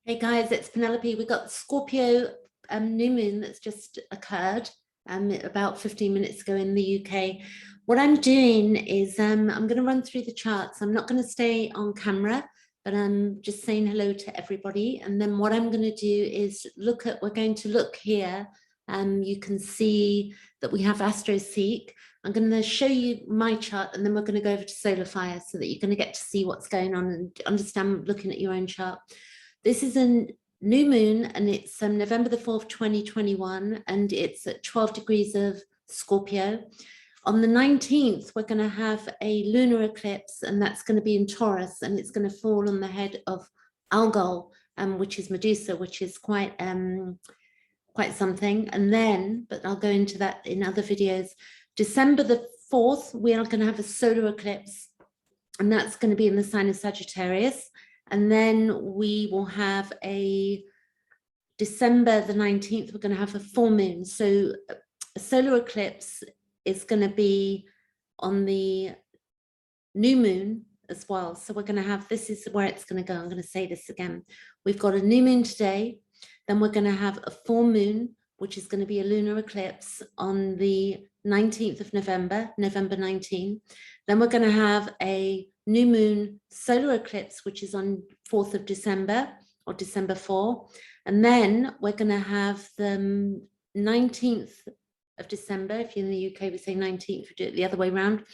Hey guys, it's Penelope. We got the Scorpio new moon that's just occurred about 15 minutes ago in the UK. What I'm doing is I'm going to run through the charts. I'm not going to stay on camera, but I'm just saying hello to everybody. And then what I'm going to do is we're going to look here. You can see that we have AstroSeek. I'm going to show you my chart, and then we're going to go over to Solar Fire so that you're going to get to see what's going on and understand looking at your own chart. This is a new moon, and it's November the 4th, 2021, and it's at 12 degrees of Scorpio. On the 19th, we're going to have a lunar eclipse, and that's going to be in Taurus, and it's going to fall on the head of Algol, which is Medusa, which is quite something. And then, but I'll go into that in other videos, December the 4th, we are going to have a solar eclipse, and that's going to be in the sign of Sagittarius. And then we will have a December the 19th, we're going to have a full moon. So a solar eclipse is going to be on the new moon as well. So we're going to have, this is where it's going to go. I'm going to say this again. We've got a new moon today. Then we're going to have a full moon, which is going to be a lunar eclipse on the 19th of November, November 19. Then we're going to have a new moon solar eclipse, which is on 4th of December or December 4. And then we're going to have the 19th of December. If you're in the UK, we say 19th, we do it the other way around.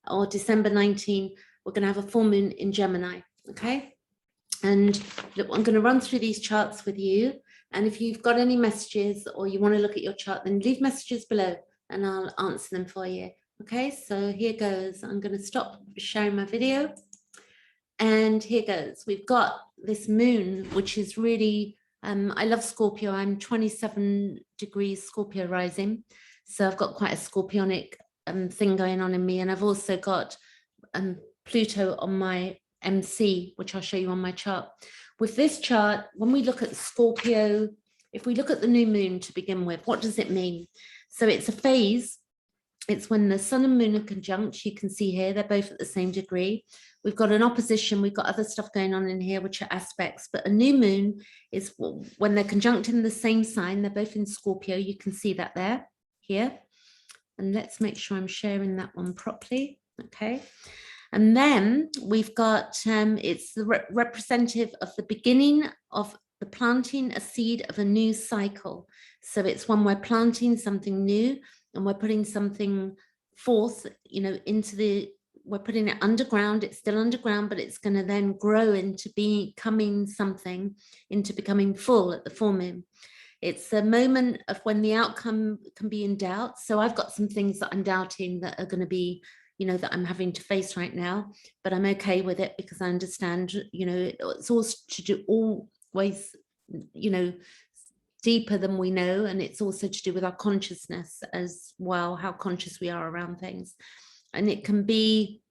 Or December 19, we're going to have a full moon in Gemini. Okay. And look, I'm going to run through these charts with you. And if you've got any messages or you want to look at your chart, then leave messages below and I'll answer them for you. Okay, so here goes. I'm going to stop sharing my video. And here goes. We've got this moon, which is really, I love Scorpio. I'm 27 degrees Scorpio rising. So I've got quite a Scorpionic thing going on in me. And I've also got Pluto on my MC, which I'll show you on my chart. With this chart, when we look at Scorpio, if we look at the new moon to begin with, what does it mean? So it's a phase. It's when the sun and moon are conjunct. You can see here, they're both at the same degree. We've got an opposition. We've got other stuff going on in here, which are aspects. But a new moon is when they're conjunct in the same sign. They're both in Scorpio. You can see that there, here. And let's make sure I'm sharing that one properly. Okay. And then we've got, it's the representative of the beginning of the planting a seed of a new cycle. So it's when we're planting something new and we're putting something forth, you know, we're putting it underground. It's still underground, but it's going to then grow into becoming something, into becoming full at the full moon. It's a moment of when the outcome can be in doubt. So I've got some things that I'm doubting that are going to be, you know, that I'm having to face right now, but I'm okay with it because I understand, you know, it's also to do always, you know, deeper than we know. And it's also to do with our consciousness as well, how conscious we are around things. And it can be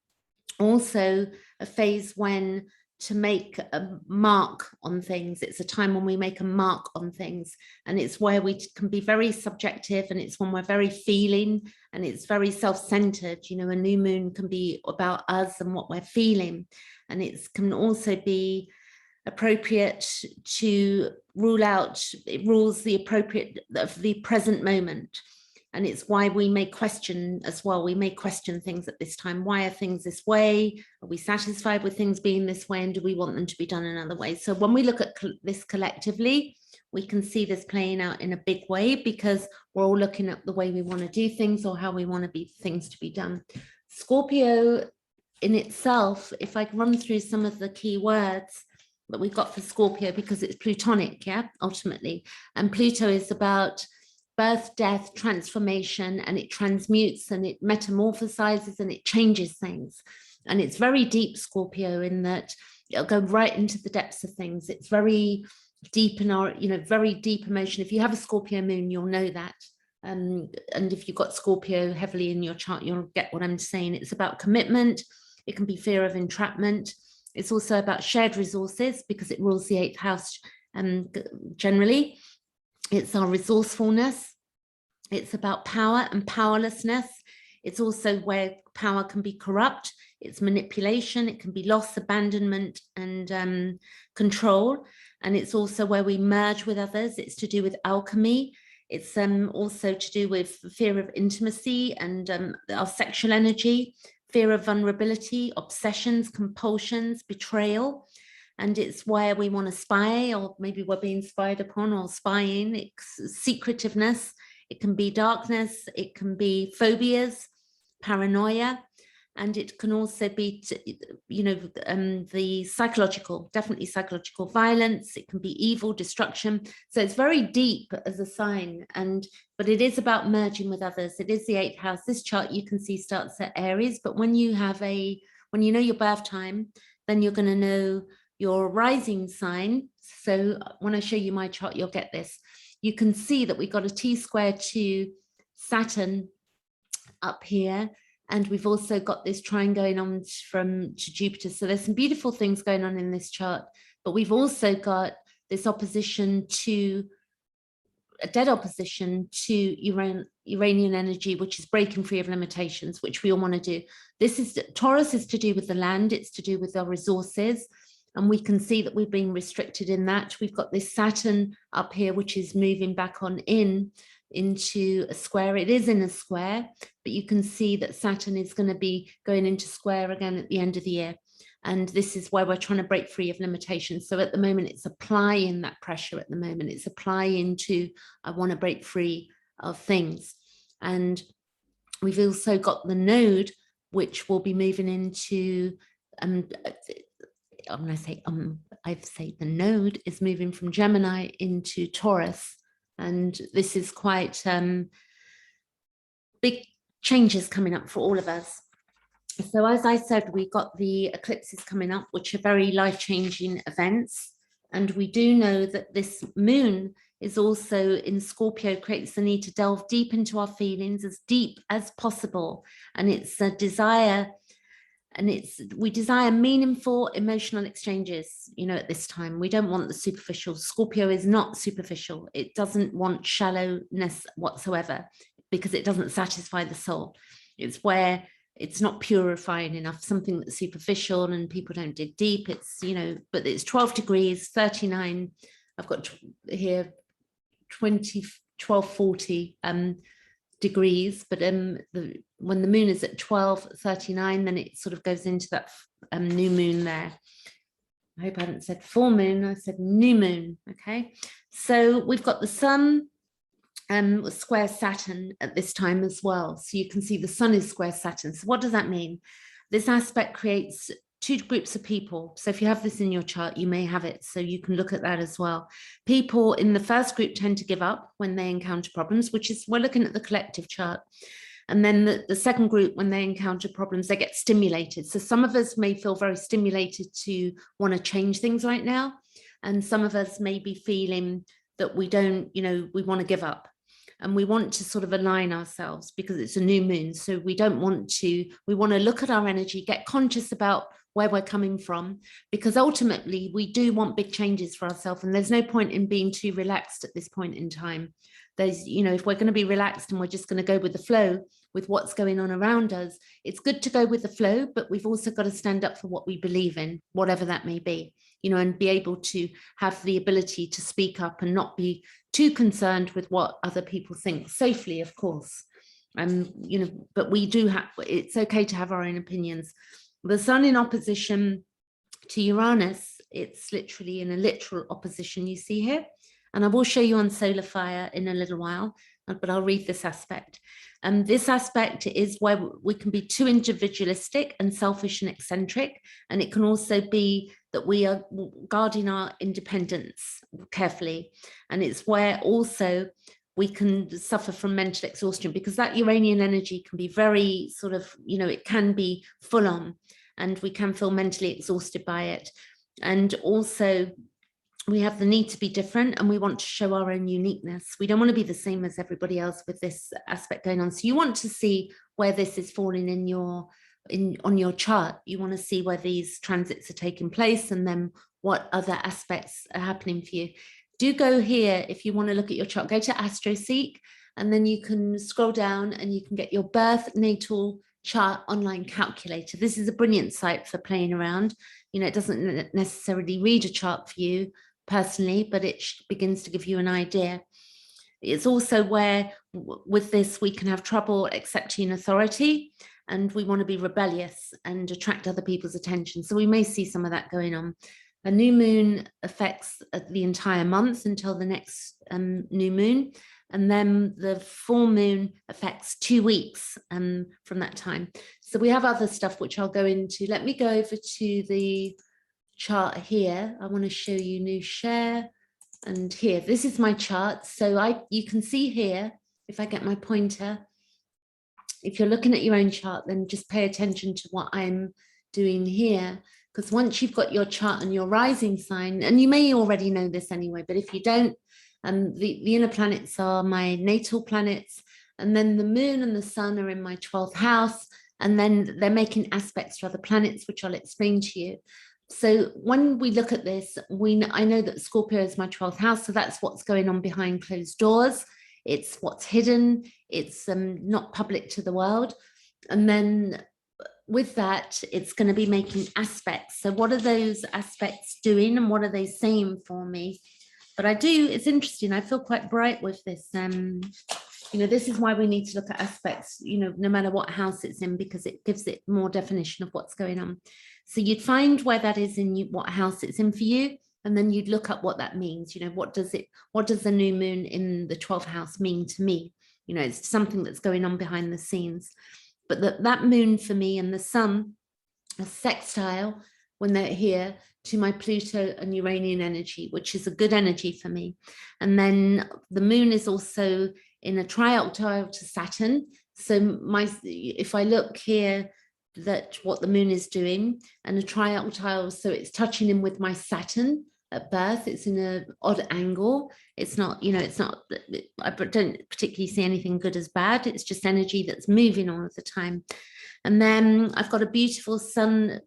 also a phase when to make a mark on things. It's a time when we make a mark on things, and it's where we can be very subjective, and it's when we're very feeling, and it's very self-centered. You know, a new moon can be about us and what we're feeling, and it can also be appropriate to rule out, it rules the appropriate of the present moment. And it's why we may question as well. We may question things at this time. Why are things this way? Are we satisfied with things being this way? And do we want them to be done another way? So when we look at this collectively, we can see this playing out in a big way because we're all looking at the way we want to do things or how we want things to be done. Scorpio in itself, if I run through some of the key words that we've got for Scorpio, because it's Plutonic, yeah, ultimately. And Pluto is about birth, death, transformation, and it transmutes and it metamorphosizes and it changes things. And it's very deep, Scorpio, in that it'll go right into the depths of things. It's very deep in our, you know, very deep emotion. If you have a Scorpio moon, you'll know that. And if you've got Scorpio heavily in your chart, you'll get what I'm saying. It's about commitment. It can be fear of entrapment. It's also about shared resources because it rules the 8th house generally. It's our resourcefulness. It's about power and powerlessness. It's also where power can be corrupt, it's manipulation, it can be loss, abandonment, and control. And it's also where we merge with others. It's to do with alchemy. It's also to do with fear of intimacy and our sexual energy, fear of vulnerability, obsessions, compulsions, betrayal. And it's where we want to spy, or maybe we're being spied upon, or spying. It's secretiveness. It can be darkness. It can be phobias, paranoia. And it can also be, the psychological, definitely psychological violence. It can be evil, destruction. So it's very deep as a sign, but it is about merging with others. It is the 8th house. This chart you can see starts at Aries, but when you know your birth time, then you're going to know your rising sign. So when I show you my chart, you'll get this. You can see that we got a T-square to Saturn up here. And we've also got this trine going on to Jupiter. So there's some beautiful things going on in this chart, but we've also got this opposition to, a dead opposition to Uranian energy, which is breaking free of limitations, which we all want to do. Taurus is to do with the land. It's to do with our resources. And we can see that we've been restricted in that. We've got this Saturn up here, which is moving back on into a square. It is in a square, but you can see that Saturn is going to be going into square again at the end of the year. And this is where we're trying to break free of limitations. So at the moment, it's applying that pressure at the moment. It's applying to, I want to break free of things. And we've also got the node, which will be moving into, when I say, I'd say the node is moving from Gemini into Taurus. And this is quite big changes coming up for all of us. So as I said, we got the eclipses coming up, which are very life-changing events. And we do know that this moon is also in Scorpio, creates the need to delve deep into our feelings, as deep as possible. And it's a desire, and we desire meaningful emotional exchanges, at this time. We don't want the superficial. Scorpio is not superficial. It doesn't want shallowness whatsoever, because it doesn't satisfy the soul. It's where it's not purifying enough, something that's superficial and people don't dig deep. It's, but it's 12 degrees, 39. I've got here 1240 degrees, but when the moon is at 12:39, then it sort of goes into that new moon there. I hope I haven't said full moon, I said new moon. Okay, so we've got the sun square Saturn at this time as well. So you can see the sun is square Saturn. So what does that mean? This aspect creates two groups of people. So if you have this in your chart, you may have it. So you can look at that as well. People in the first group tend to give up when they encounter problems, which is, we're looking at the collective chart. And then the second group, when they encounter problems, they get stimulated. So some of us may feel very stimulated to want to change things right now. And some of us may be feeling that we don't, we want to give up. And we want to sort of align ourselves because it's a new moon. So we want to look at our energy, get conscious about where we're coming from, because ultimately we do want big changes for ourselves. And there's no point in being too relaxed at this point in time. There's, if we're going to be relaxed and we're just going to go with the flow with what's going on around us, it's good to go with the flow, but we've also got to stand up for what we believe in, whatever that may be, and be able to have the ability to speak up and not be too concerned with what other people think, safely, of course. But we do have, it's okay to have our own opinions. The sun in opposition to Uranus, it's literally in a literal opposition you see here. And I will show you on solar fire in a little while, but I'll read this aspect. This aspect is where we can be too individualistic and selfish and eccentric. And it can also be that we are guarding our independence carefully. And it's where also we can suffer from mental exhaustion, because that Uranian energy can be very sort of, it can be full on, and we can feel mentally exhausted by it. And also we have the need to be different, and we want to show our own uniqueness. We don't want to be the same as everybody else with this aspect going on. So you want to see where this is falling on your chart. You want to see where these transits are taking place, and then what other aspects are happening for you. Do go here if you want to look at your chart. Go to AstroSeek, and then you can scroll down and you can get your birth natal chart online calculator. This is a brilliant site for playing around. You know, it doesn't necessarily read a chart for you personally, but it begins to give you an idea. It's also where with this we can have trouble accepting authority, and we want to be rebellious and attract other people's attention. So we may see some of that going on. A new moon affects the entire month until the next new moon, and then the full moon affects 2 weeks from that time. So we have other stuff which I'll go into. Let me go over to the chart here. I want to show you new share, and here, this is my chart. So you can see here, if I get my pointer, if you're looking at your own chart, then just pay attention to what I'm doing here, because once you've got your chart and your rising sign, and you may already know this anyway, but if you don't, the inner planets are my natal planets, and then the moon and the sun are in my 12th house, and then they're making aspects to other planets, which I'll explain to you. So when we look at this, I know that Scorpio is my 12th house, so that's what's going on behind closed doors. It's what's hidden. It's not public to the world. And then with that, it's going to be making aspects. So what are those aspects doing, and what are they saying for me? But it's interesting. I feel quite bright with this. You know, this is why we need to look at aspects, you know, no matter what house it's in, because it gives it more definition of what's going on. So you'd find where that is in what house it's in for you, and then you'd look up what that means. You know, what does the new moon in the 12th house mean to me? You know, it's something that's going on behind the scenes. But that moon for me and the sun are sextile when they're here to my Pluto and Uranian energy, which is a good energy for me. And then the moon is also in a trioctile to Saturn. So if I look here, that what the moon is doing, and a trioctile, so it's touching in with my Saturn at birth. It's in an odd angle. It's not, you know, I don't particularly see anything good as bad. It's just energy that's moving all of the time. And then I've got a beautiful sun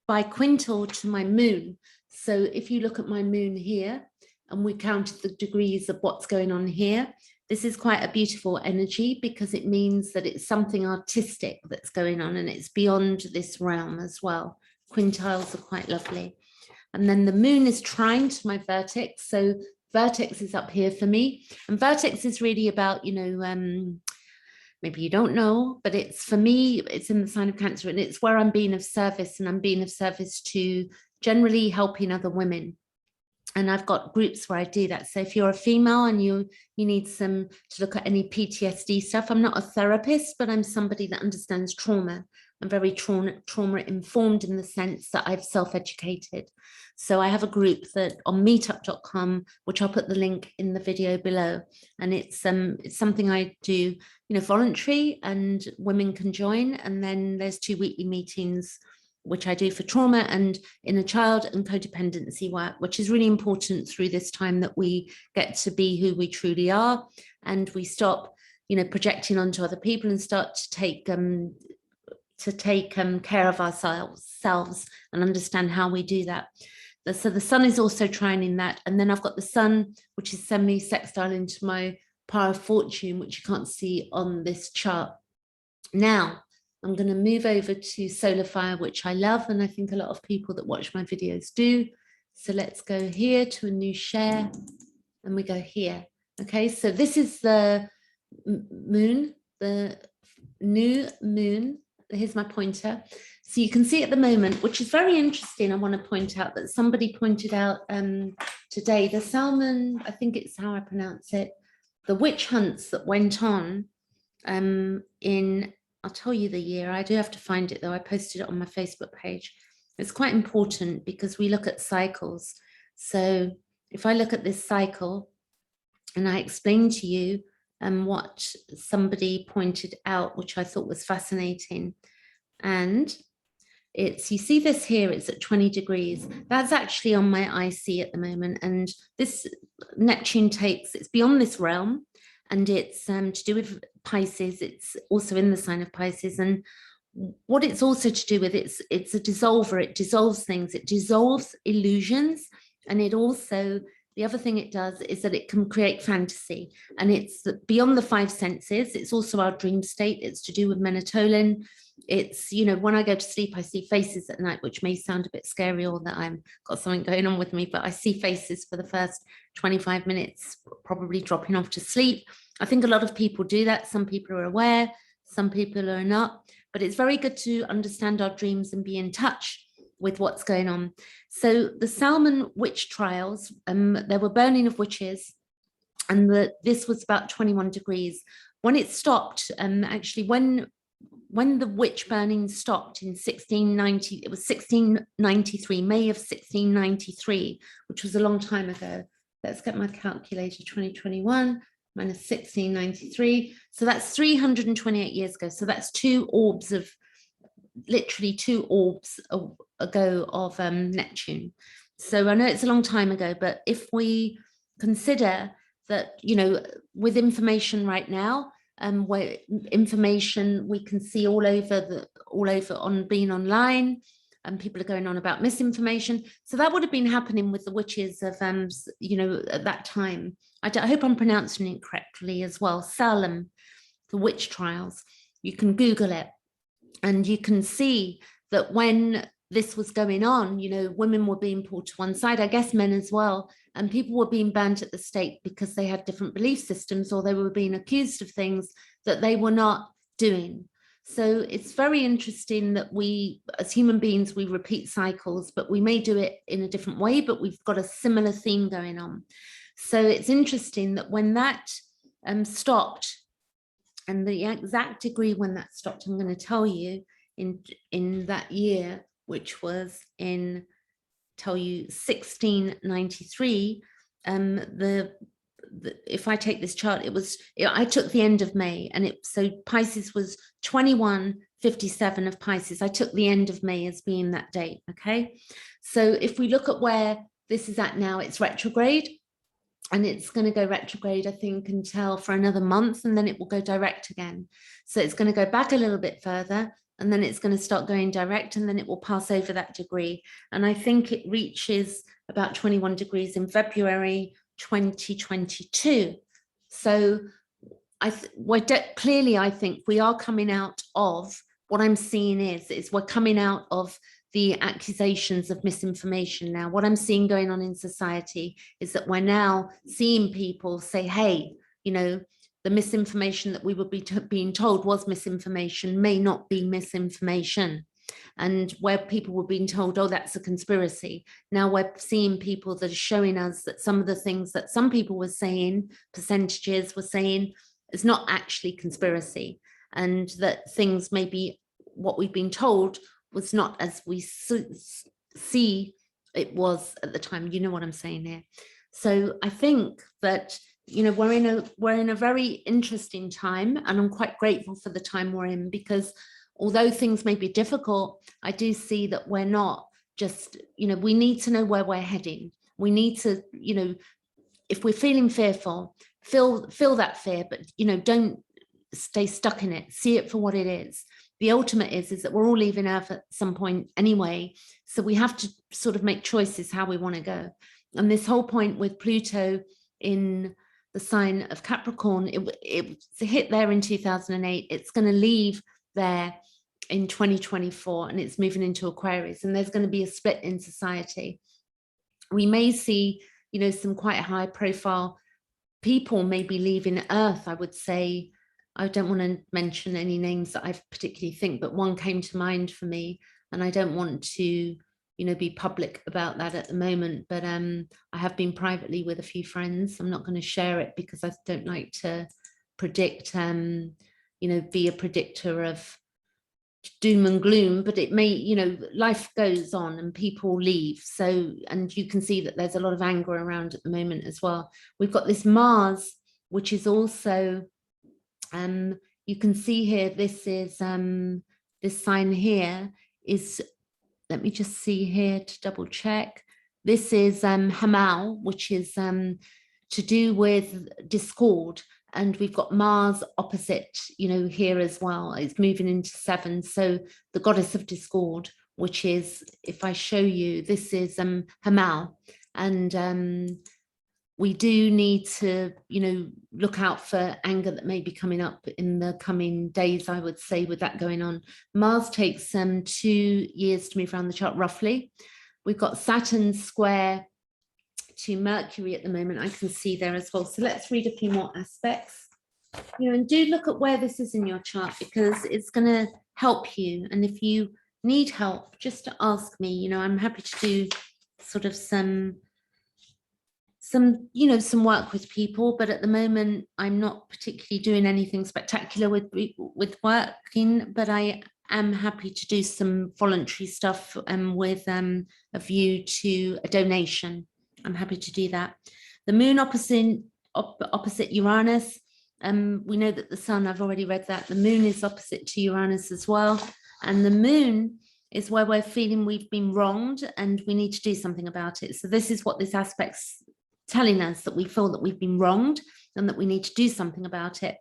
biquintal to my moon. So if you look at my moon here, and we counted the degrees of what's going on here, this is quite a beautiful energy, because it means that it's something artistic that's going on, and it's beyond this realm as well. Quintiles are quite lovely. And then the moon is trine to my vertex. So vertex is up here for me. And vertex is really about, you know, maybe you don't know, but it's, for me, it's in the sign of Cancer, and it's where I'm being of service, and I'm being of service to generally helping other women. And I've got groups where I do that. So if you're a female and you need to look at any PTSD stuff, I'm not a therapist, but I'm somebody that understands trauma. I'm very trauma informed, in the sense that I've self-educated. So I have a group that on meetup.com, which I'll put the link in the video below. And it's something I do, you know, voluntary, and women can join. And then there's 2 weekly meetings, which I do for trauma and inner child and codependency work, which is really important through this time, that we get to be who we truly are, and we stop, you know, projecting onto other people, and start to take care of ourselves and understand how we do that. So the sun is also trining that. And then I've got the sun, which is semi-sextile into my power of fortune, which you can't see on this chart. Now, I'm going to move over to solar fire, which I love, and I think a lot of people that watch my videos do. So let's go here to a new share, and we go here. Okay, so this is the moon, the new moon. Here's my pointer. So you can see at the moment, which is very interesting, I want to point out that somebody pointed out today, the salmon, I think it's how I pronounce it, the witch hunts that went on in, I'll tell you the year. I do have to find it though. I posted it on my Facebook page. It's quite important, because we look at cycles. So if I look at this cycle, and I explain to you what somebody pointed out, which I thought was fascinating. And it's, you see this here, it's at 20 degrees. That's actually on my IC at the moment. And this Neptune it's beyond this realm, and it's to do with Pisces. It's also in the sign of Pisces. And what it's also to do with, it's a dissolver. It dissolves things, it dissolves illusions, and it also the other thing it does is that it can create fantasy, and it's beyond the five senses. It's also our dream state. It's to do with melatonin. It's, you know, when I go to sleep, I see faces at night, which may sound a bit scary or that I'm got something going on with me, but I see faces for the first 25 minutes, probably dropping off to sleep. I think a lot of people do that. Some people are aware, some people are not, but it's very good to understand our dreams and be in touch with what's going on. So the Salmon witch trials, there were burning of witches, and this was about 21 degrees. When it stopped, actually, when the witch burning stopped in 1690, it was 1693, May of 1693, which was a long time ago. Let's get my calculator, 2021 minus 1693. So that's 328 years ago. So that's literally two orbs ago of Neptune. So I know it's a long time ago, but if we consider that, you know, with information right now, where information we can see all over on being online, and people are going on about misinformation. So that would have been happening with the witches of, you know, at that time. I hope I'm pronouncing it correctly as well. Salem, the witch trials. You can Google it, and you can see that when this was going on, you know, women were being pulled to one side, I guess men as well, and people were being banned at the stake because they had different belief systems, or they were being accused of things that they were not doing. So it's very interesting that we, as human beings, we repeat cycles, but we may do it in a different way, but we've got a similar theme going on. So it's interesting that when that stopped, and the exact degree when that stopped, I'm going to tell you in that year, which was in, tell you, 1693. If I take this chart, I took the end of May, and so Pisces was 2157 of Pisces. I took the end of May as being that date. Okay, so if we look at where this is at now, it's retrograde. And it's going to go retrograde, I think, until for another month, and then it will go direct again. So it's going to go back a little bit further, and then it's going to start going direct, and then it will pass over that degree. And I think it reaches about 21 degrees in February 2022. So clearly, I think we are coming out of, what I'm seeing is we're coming out of the accusations of misinformation. Now, what I'm seeing going on in society is that we're now seeing people say, hey, you know, the misinformation that we were being told was misinformation may not be misinformation. And where people were being told, oh, that's a conspiracy. Now we're seeing people that are showing us that some of the things that some people were saying, percentages were saying, is not actually conspiracy. And that things maybe what we've been told was not as we see it was at the time. You know what I'm saying here. So I think that, you know, we're in a very interesting time, and I'm quite grateful for the time we're in, because although things may be difficult, I do see that we're not just, you know, we need to know where we're heading. We need to, you know, if we're feeling fearful, feel that fear, but, you know, don't stay stuck in it. See it for what it is. The ultimate is that we're all leaving Earth at some point anyway. So we have to sort of make choices how we want to go. And this whole point with Pluto in the sign of Capricorn, it hit there in 2008. It's going to leave there in 2024, and it's moving into Aquarius, and there's going to be a split in society. We may see, you know, some quite high profile people maybe leaving Earth. I would say, I don't want to mention any names that I particularly think, but one came to mind for me, and I don't want to, you know, be public about that at the moment, but I have been privately with a few friends. I'm not going to share it because I don't like to predict, you know, be a predictor of doom and gloom, but it may, you know, life goes on and people leave. So, and you can see that there's a lot of anger around at the moment as well. We've got this Mars, which is also, you can see here, this is, this sign here is, let me just see here to double check. This is Hamal, which is to do with discord. And we've got Mars opposite, you know, here as well. It's moving into 7. So the goddess of discord, which is, if I show you, this is Hamal. And we do need to, look out for anger that may be coming up in the coming days, I would say, with that going on. Mars takes 2 years to move around the chart, roughly. We've got Saturn square to Mercury at the moment, I can see there as well. So let's read a few more aspects. And do look at where this is in your chart, because it's going to help you. And if you need help, just ask me. I'm happy to do sort of some work with people, but at the moment I'm not particularly doing anything spectacular with working, but I am happy to do some voluntary stuff with a view to a donation. I'm happy to do that. The moon opposite Uranus. We know that the sun, I've already read that, the moon is opposite to Uranus as well, and the moon is where we're feeling we've been wronged and we need to do something about it. So this is what this aspect's telling us, that we feel that we've been wronged and that we need to do something about it.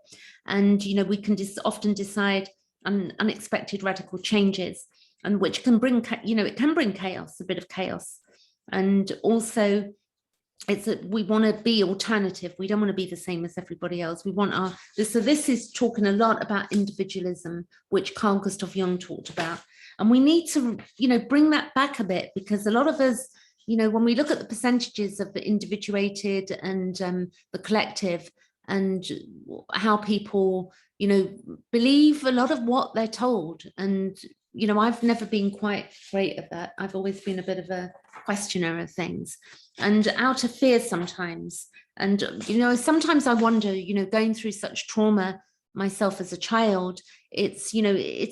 And we can often decide on unexpected radical changes, and which can bring it can bring chaos, a bit of chaos. And also it's that we want to be alternative. We don't want to be the same as everybody else. We want so this is talking a lot about individualism, which Carl Gustav Jung talked about. And we need to, bring that back a bit, because a lot of us, when we look at the percentages of the individuated and the collective, and how people, believe a lot of what they're told. And, I've never been quite great at that. I've always been a bit of a questioner of things, and out of fear sometimes. And, sometimes I wonder, going through such trauma myself as a child, it's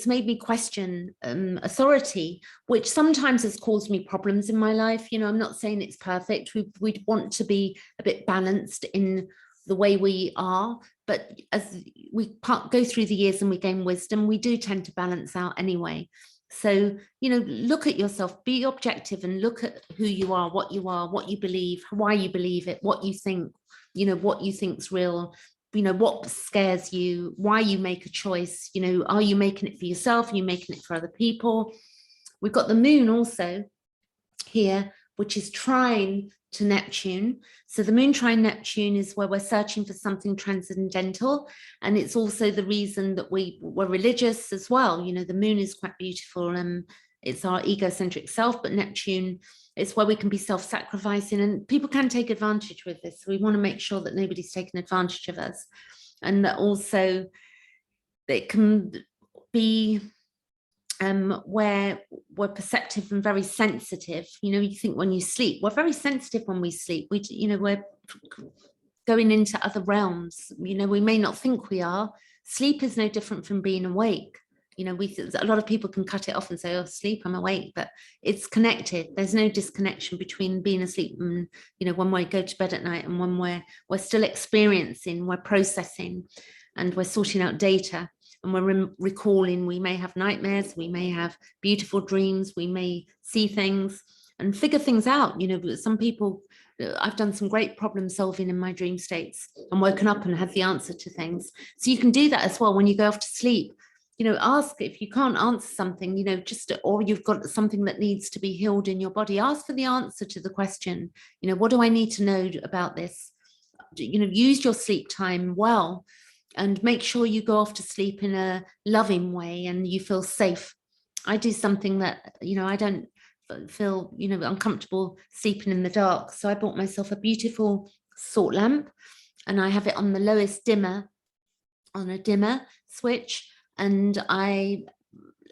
made me question authority, which sometimes has caused me problems in my life. I'm not saying it's perfect. We'd want to be a bit balanced in the way we are, but as we go through the years and we gain wisdom, we do tend to balance out anyway. So, look at yourself, be objective, and look at who you are, what you believe, why you believe it, what you think, what you think's real, what scares you, why you make a choice. Are you making it for yourself? Are you making it for other people? We've got the moon also here, which is trine to Neptune. So the moon trine Neptune is where we're searching for something transcendental. And it's also the reason that we're religious as well. The moon is quite beautiful, and it's our egocentric self, but Neptune is where we can be self-sacrificing, and people can take advantage with this. So we want to make sure that nobody's taking advantage of us, and that also it can be where we're perceptive and very sensitive. You think when you sleep, we're very sensitive when we sleep. We're going into other realms. We may not think we are. Sleep is no different from being awake. A lot of people can cut it off and say, oh, sleep, I'm awake, but it's connected. There's no disconnection between being asleep and, when we go to bed at night, and when we're still experiencing, we're processing, and we're sorting out data, and we're recalling. We may have nightmares, we may have beautiful dreams, we may see things and figure things out. Some people, I've done some great problem solving in my dream states and woken up and had the answer to things. So you can do that as well when you go off to sleep. Ask if you can't answer something, or you've got something that needs to be healed in your body, ask for the answer to the question. What do I need to know about this? Use your sleep time well, and make sure you go off to sleep in a loving way and you feel safe. I do something that, I don't feel, uncomfortable sleeping in the dark. So I bought myself a beautiful salt lamp, and I have it on the lowest dimmer, on a dimmer switch. And I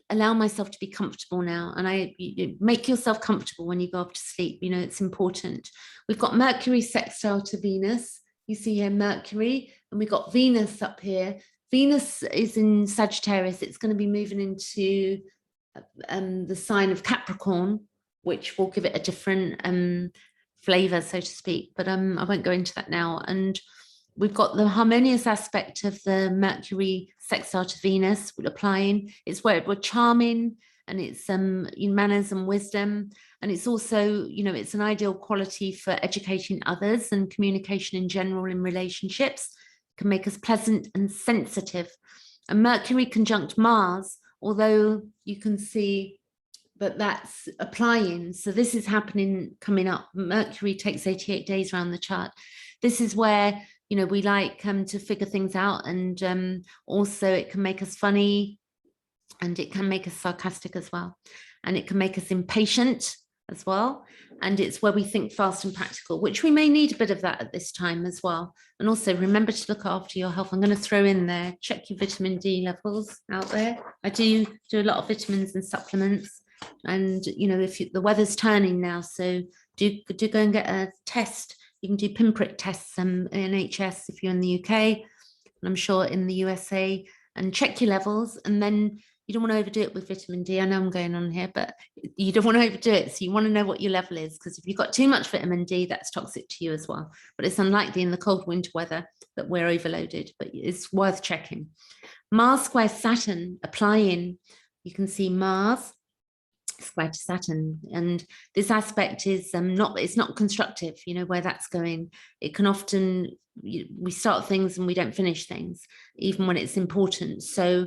allow myself to be comfortable now. And make yourself comfortable when you go off to sleep. It's important. We've got Mercury sextile to Venus. You see here Mercury, and we've got Venus up here. Venus is in Sagittarius. It's going to be moving into the sign of Capricorn, which will give it a different flavor, so to speak. But I won't go into that now. And we've got the harmonious aspect of the Mercury sextile to Venus applying. It's where we're charming, and it's in manners and wisdom. And it's also, it's an ideal quality for educating others and communication in general in relationships. It can make us pleasant and sensitive. And Mercury conjunct Mars, although you can see but that's applying. So this is happening, coming up. Mercury takes 88 days around the chart. This is where, you know, we like to figure things out, and also it can make us funny, and it can make us sarcastic as well, and it can make us impatient as well. And it's where we think fast and practical, which we may need a bit of that at this time as well. And also remember to look after your health. I'm going to throw in there, check your vitamin D levels out there. I do a lot of vitamins and supplements, and you know, if the weather's turning now, so do go and get a test. You can do pinprick tests in NHS if you're in the UK, and I'm sure in the USA, and check your levels. And then you don't want to overdo it with vitamin D. I know I'm going on here, but you don't want to overdo it. So you want to know what your level is, because if you've got too much vitamin D, that's toxic to you as well. But it's unlikely in the cold winter weather that we're overloaded, but it's worth checking. Mars square Saturn applying. You can see Mars square to Saturn, and this aspect is it's not constructive, you know, where that's going. It can often, we start things and we don't finish things, even when it's important. So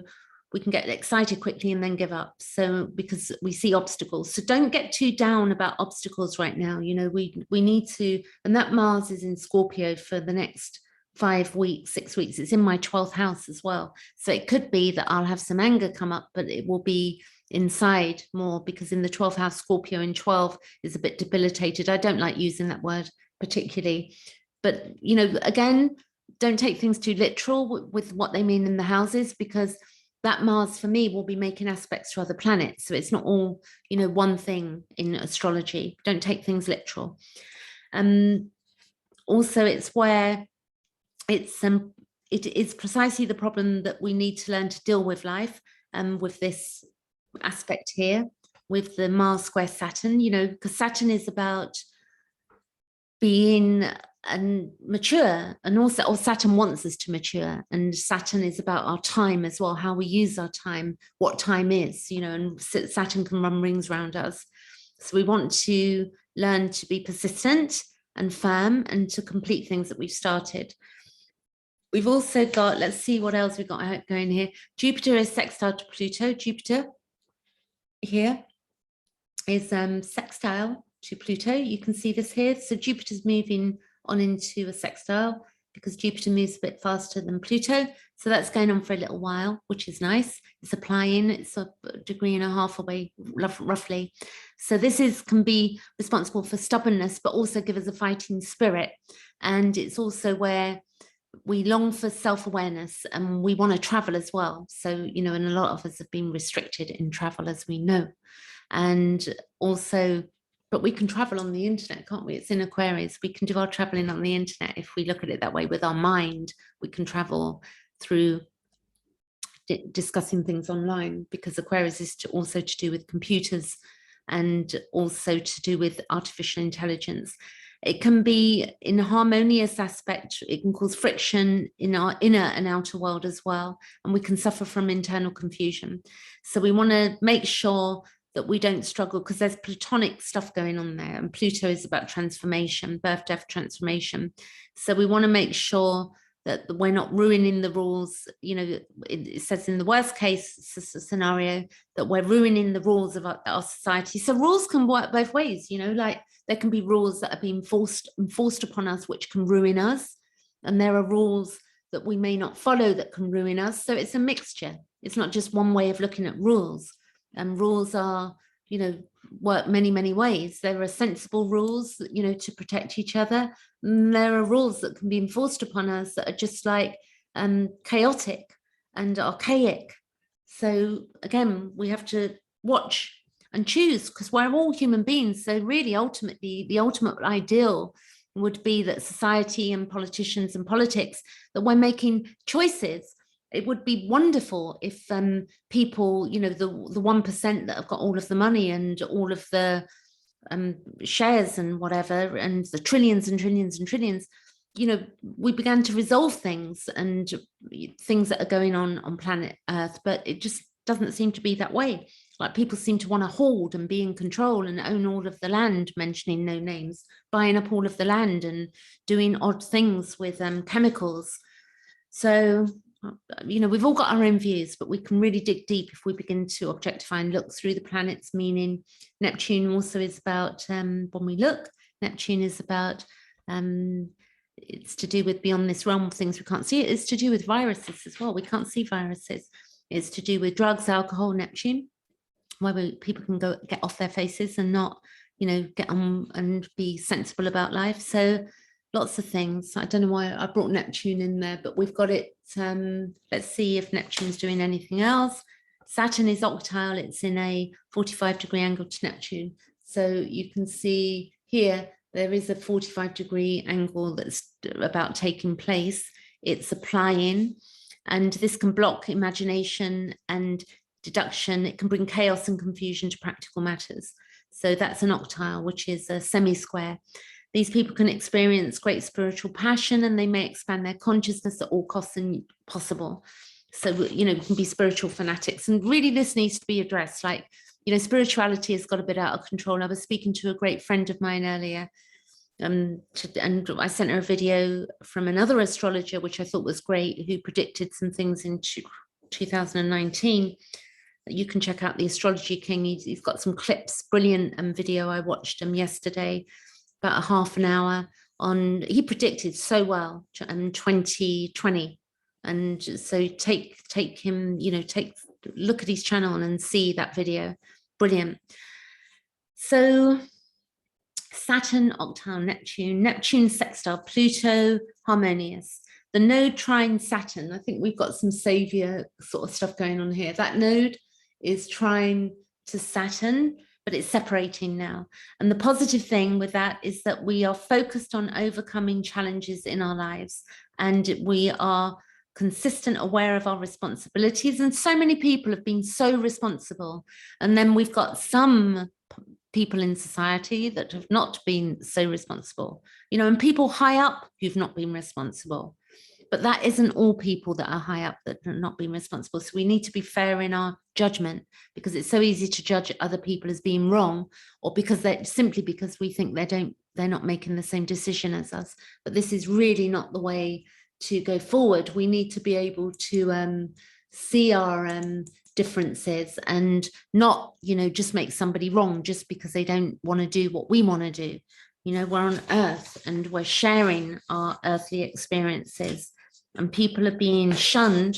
we can get excited quickly and then give up. So because we see obstacles, so don't get too down about obstacles right now. You know, we need to, and that Mars is in Scorpio for the next 5 weeks, 6 weeks. It's in my 12th house as well. So it could be that I'll have some anger come up, but it will be inside more, because in the 12th house, Scorpio in 12 is a bit debilitated. I don't like using that word particularly, but you know, again, don't take things too literal with what they mean in the houses, because that Mars for me will be making aspects to other planets. So it's not all, you know, one thing in astrology. Don't take things literal. Also, it's where it is precisely the problem that we need to learn to deal with life, with this aspect here, with the Mars square Saturn, you know, because Saturn is about being and mature, and also, or Saturn wants us to mature, and Saturn is about our time as well, how we use our time, what time is, you know, and Saturn can run rings around us. So we want to learn to be persistent and firm, and to complete things that we've started. We've also got, let's see what else we've got going here. Jupiter is sextile to Pluto. Jupiter here is sextile to Pluto. You can see this here. So Jupiter's moving on into a sextile, because Jupiter moves a bit faster than Pluto. So that's going on for a little while, which is nice. It's applying, it's a degree and a half away, roughly. So this can be responsible for stubbornness, but also give us a fighting spirit. And it's also where we long for self-awareness, and we want to travel as well. So, you know, and a lot of us have been restricted in travel, as we know. And also, but we can travel on the internet, can't we? It's in Aquarius. We can do our traveling on the internet. If we look at it that way, with our mind, we can travel through discussing things online, because Aquarius is also to do with computers, and also to do with artificial intelligence. It can be in a harmonious aspect. It can cause friction in our inner and outer world as well, and we can suffer from internal confusion. So we want to make sure that we don't struggle, because there's Plutonic stuff going on there, and Pluto is about transformation, birth, death, transformation. So we want to make sure that we're not ruining the rules. You know, it says in the worst case scenario that we're ruining the rules of our society. So rules can work both ways, you know, like there can be rules that are being forced upon us, which can ruin us. And there are rules that we may not follow that can ruin us. So it's a mixture. It's not just one way of looking at rules. And rules are, you know, work many, many ways. There are sensible rules, you know, to protect each other. And there are rules that can be enforced upon us that are just like chaotic and archaic. So again, we have to watch and choose, because we're all human beings. So really, ultimately, the ultimate ideal would be that society and politicians and politics, that we're making choices. It would be wonderful if people, you know, the 1% that have got all of the money and all of the shares and whatever, and the trillions and trillions and trillions, you know, we began to resolve things and things that are going on planet Earth. But it just doesn't seem to be that way. Like, people seem to want to hoard and be in control and own all of the land, mentioning no names, buying up all of the land and doing odd things with chemicals. So you know, we've all got our own views, but we can really dig deep if we begin to objectify and look through the planets, meaning Neptune also is about, when we look, Neptune is about, it's to do with beyond this realm of things we can't see. It's to do with viruses as well. We can't see viruses. It's to do with drugs, alcohol, Neptune, where people can go get off their faces and not, you know, get on and be sensible about life. So lots of things. I don't know why I brought Neptune in there, but we've got it. Let's see if Neptune's doing anything else. Saturn is octile. It's in a 45-degree angle to Neptune. So you can see here, there is a 45-degree angle that's about taking place. It's applying, and this can block imagination and deduction. It can bring chaos and confusion to practical matters. So that's an octile, which is a semi-square. These people can experience great spiritual passion, and they may expand their consciousness at all costs possible. So, you know, we can be spiritual fanatics, and really this needs to be addressed. Like, you know, spirituality has got a bit out of control. I was speaking to a great friend of mine earlier, and I sent her a video from another astrologer, which I thought was great, who predicted some things in 2019. You can check out the Astrology King. He's got some clips, brilliant video. I watched him yesterday, about a half an hour on, he predicted so well in 2020. And so take him, you know, look at his channel and see that video. Brilliant. So Saturn, octile, Neptune, sextile, Pluto, harmonious. The node trine Saturn, I think we've got some savior sort of stuff going on here. That node is trine to Saturn, but it's separating now. And the positive thing with that is that we are focused on overcoming challenges in our lives, and we are consistent, aware of our responsibilities. And so many people have been so responsible. And then we've got some people in society that have not been so responsible, you know, and people high up who've not been responsible. But that isn't all people that are high up that have not been responsible. So we need to be fair in our judgment, because it's so easy to judge other people as being wrong, or because they're simply because we think they're not making the same decision as us. But this is really not the way to go forward. We need to be able to see our differences and not, you know, just make somebody wrong just because they don't want to do what we want to do. You know, we're on Earth and we're sharing our earthly experiences, and people are being shunned,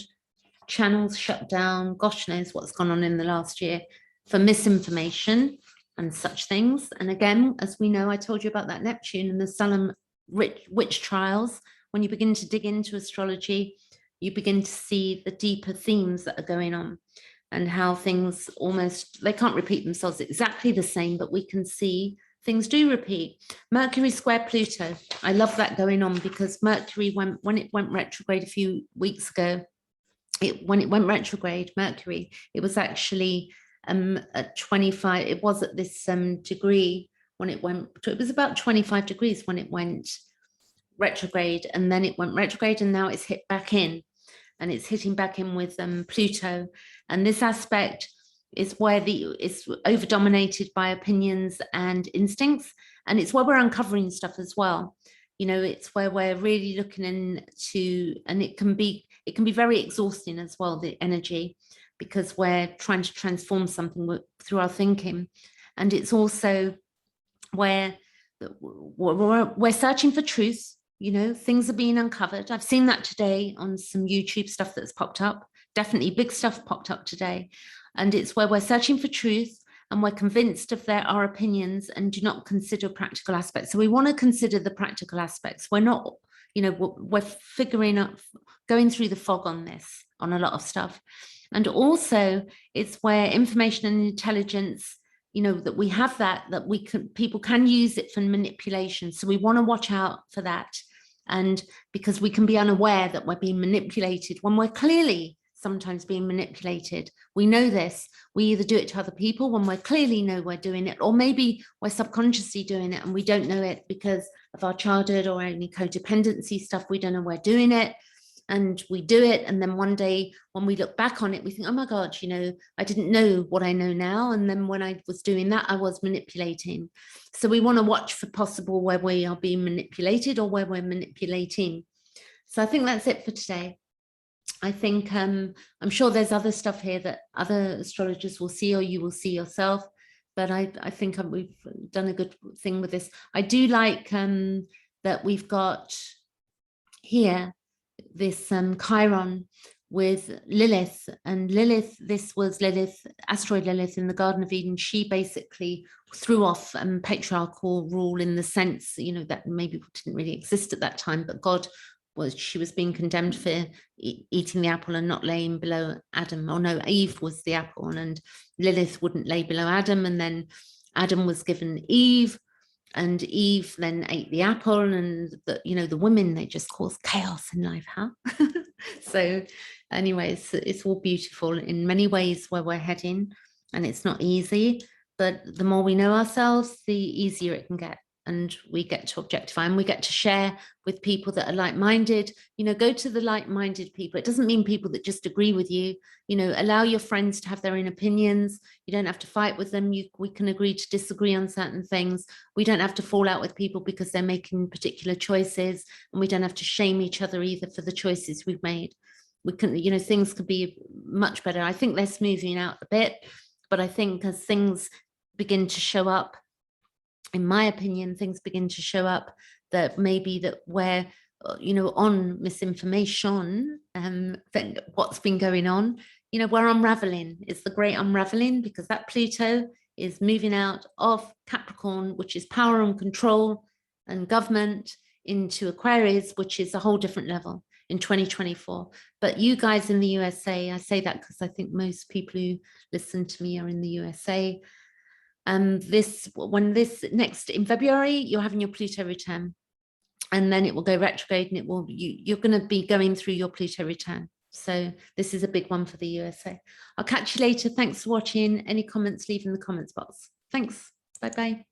channels shut down, gosh knows what's gone on in the last year for misinformation and such things. And again, as we know, I told you about that Neptune and the Salem witch trials. When you begin to dig into astrology, you begin to see the deeper themes that are going on, and how things almost, they can't repeat themselves exactly the same, but we can see things do repeat. Mercury square Pluto. I love that going on, because Mercury, when it went retrograde a few weeks ago, when it went retrograde, Mercury, it was actually at 25, it was at this degree when it went, it was about 25 degrees when it went retrograde, and then it went retrograde, and now it's hit back in, and it's hitting back in with Pluto. And this aspect is where it's over dominated by opinions and instincts, and it's where we're uncovering stuff as well. You know, it's where we're really looking into, and it can be very exhausting as well, the energy, because we're trying to transform something through our thinking. And it's also where we're searching for truth. You know, things are being uncovered. I've seen that today on some YouTube stuff that's popped up. Definitely big stuff popped up today. And it's where we're searching for truth, and we're convinced of our opinions and do not consider practical aspects. So we want to consider the practical aspects. We're not, you know, we're figuring out, going through the fog on this, on a lot of stuff. And also it's where information and intelligence, you know, that we have that people can use it for manipulation. So we want to watch out for that. And because we can be unaware that we're being manipulated when we're clearly sometimes being manipulated. We know this. We either do it to other people when we clearly know we're doing it, or maybe we're subconsciously doing it and we don't know it because of our childhood or any codependency stuff. We don't know we're doing it, and we do it. And then one day when we look back on it, we think, oh my God, you know, I didn't know what I know now. And then when I was doing that, I was manipulating. So we want to watch for possible where we are being manipulated or where we're manipulating. So I think that's it for today. I think I'm sure there's other stuff here that other astrologers will see, or you will see yourself. But I think we've done a good thing with this. I do like that we've got here this Chiron with Lilith, and Lilith, this was Lilith, asteroid Lilith in the Garden of Eden. She basically threw off patriarchal rule in the sense, you know, that maybe didn't really exist at that time, but God she was being condemned for eating the apple and not laying below Adam. Oh no, Eve was the apple, and Lilith wouldn't lay below Adam, and then Adam was given Eve, and Eve then ate the apple, and the women, they just cause chaos in life, huh? So anyway, it's all beautiful in many ways where we're heading, and it's not easy, but the more we know ourselves, the easier it can get, and we get to objectify, and we get to share with people that are like-minded. Go to the like-minded people. It doesn't mean people that just agree with you. Allow your friends to have their own opinions. You don't have to fight with them. We can agree to disagree on certain things. We don't have to fall out with people because they're making particular choices, and we don't have to shame each other either for the choices we've made. We can, things could be much better. I think they're smoothing out a bit, but I think as things begin to show up, in my opinion, things begin to show up that maybe that we're, on misinformation, then what's been going on, we're unraveling. It's the great unraveling, because that Pluto is moving out of Capricorn, which is power and control and government, into Aquarius, which is a whole different level in 2024. But you guys in the USA, I say that because I think most people who listen to me are in the USA. In February, you're having your Pluto return, and then it will go retrograde, and you're going to be going through your Pluto return. So this is a big one for the USA. I'll catch you later. Thanks for watching. Any comments, leave in the comments box. Thanks. Bye-bye.